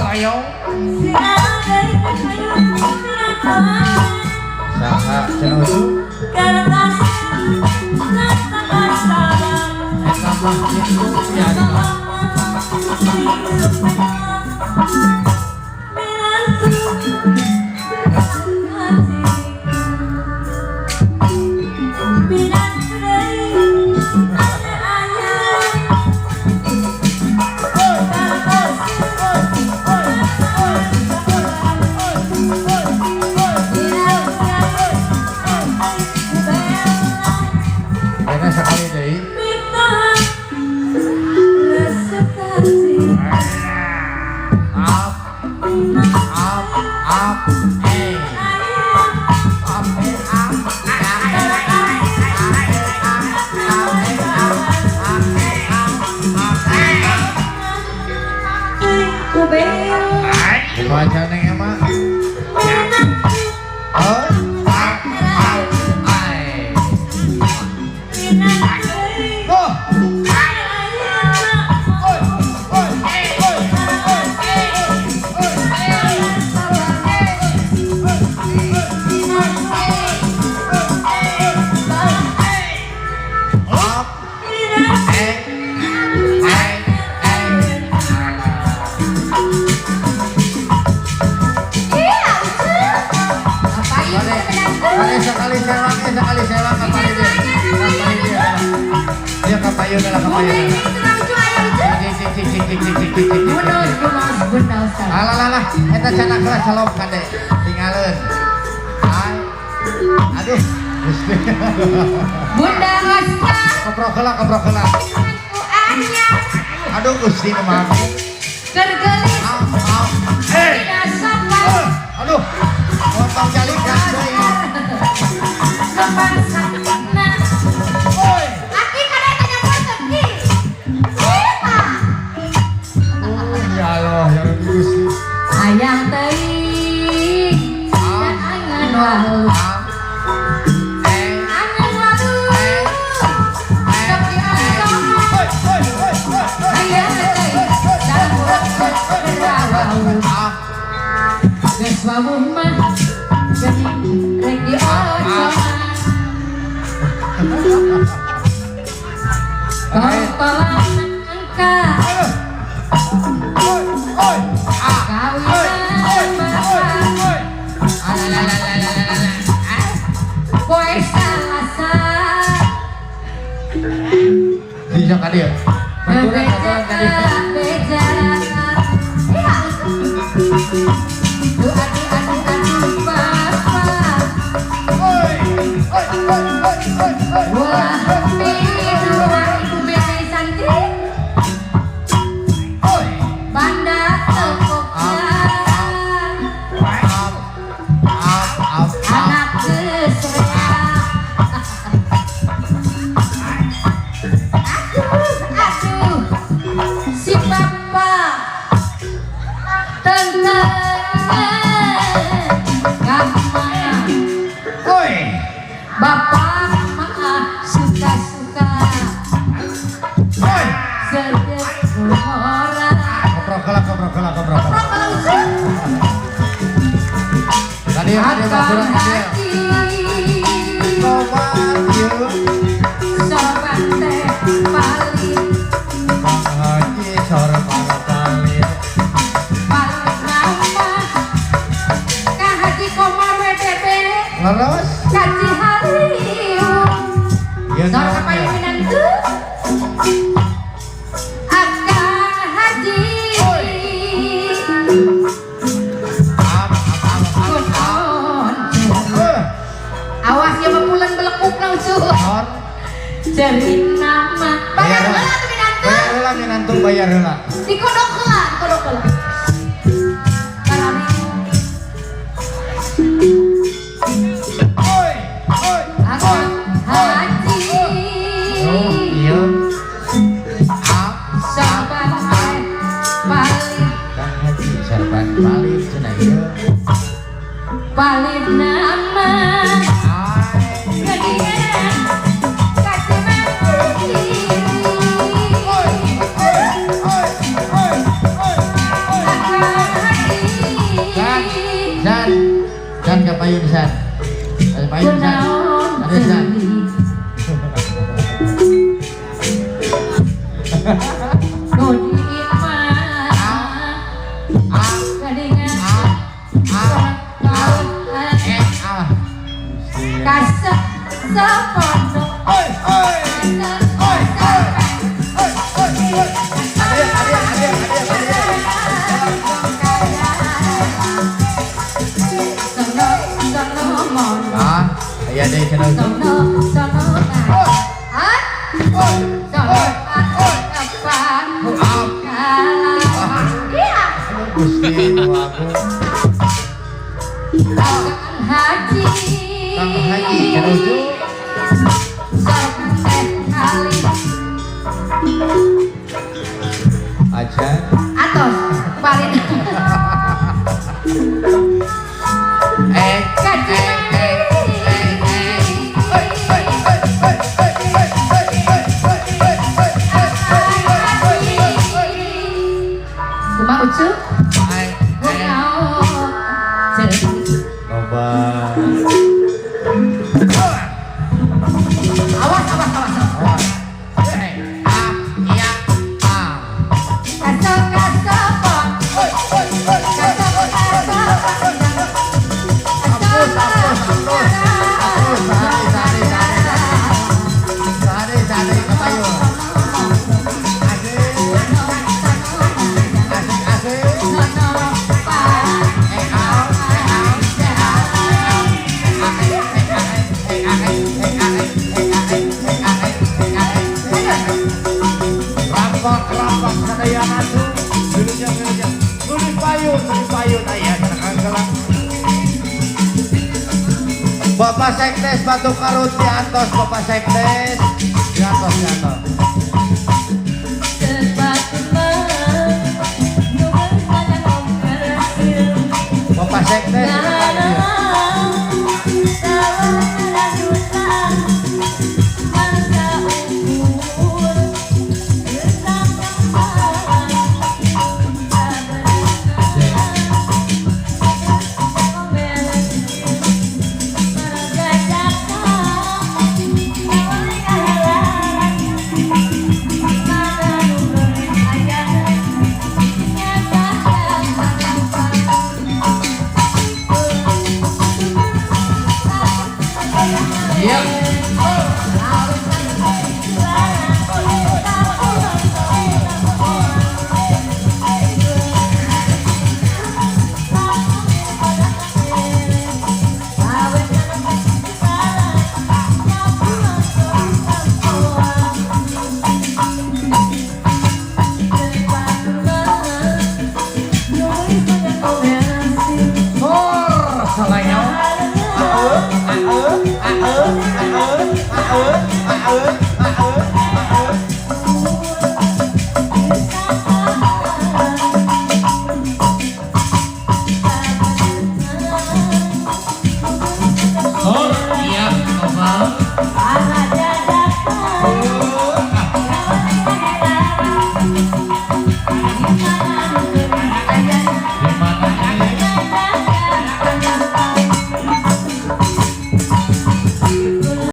ayo. Saha cenah itu. Eta mah itu jadi mah. Sekali deh. Up, hey. Up, hey, up. Baca neng emak. Oh. Sekali selang apa ini dia? Dia kapayun lah kapayun. Alah, eta canak lah salop kade. Tinggalin. Aduh, Gusti. Bunda Asta. Keprok heula. Aduh Gusti mah. Gergelis. Hei. Aduh. Potong jalikan deui. Oi. Aki kada tanya potong ki. Ya Allah, ya Gusti. Ayang teuing dan angan walu. Angan walu. Tapi angkong. Ayang teuing dan walu. Geus wawuh mah geuning rek diocoan. Kompalan angka poe salasa Bisa ka dia? beja aduh papa wah minuman ibu bebe santri banda tepoknya anak kesrea aduh si papa tentang gampang bapak mah suka-suka sedek orang Koprok Tadi akan dia. haji Sobat yuk. sobat teh paling Haji sore paling. nama Kak Haji Komar WDP Leres. Kaji Hariung Ya Sor kapaya minantu Akang Haji Kunon awas ya memulen belekuk langsung jadi nama bayar heula tuh minantu Bayar heula minantu bayar heula. dikodok heula karami Akang Haji Iya. sobat teh paling Kang Haji sarban paling cenah ieu. paling nama gedian kaci mati Akang payun san. Ada payun san. Ada san. Kasep sepondok Iya deh, senang. Gusti aku. Haji Kang Haji, kerucu. Aja. Atos balik cuma ucu Loba. awas awas awas kasep Rampak sadaya asuh. Dulunya. Tulis payun aya kana. Bapak Sekdes Batu Karut diantos Bapak Sekdes diantos.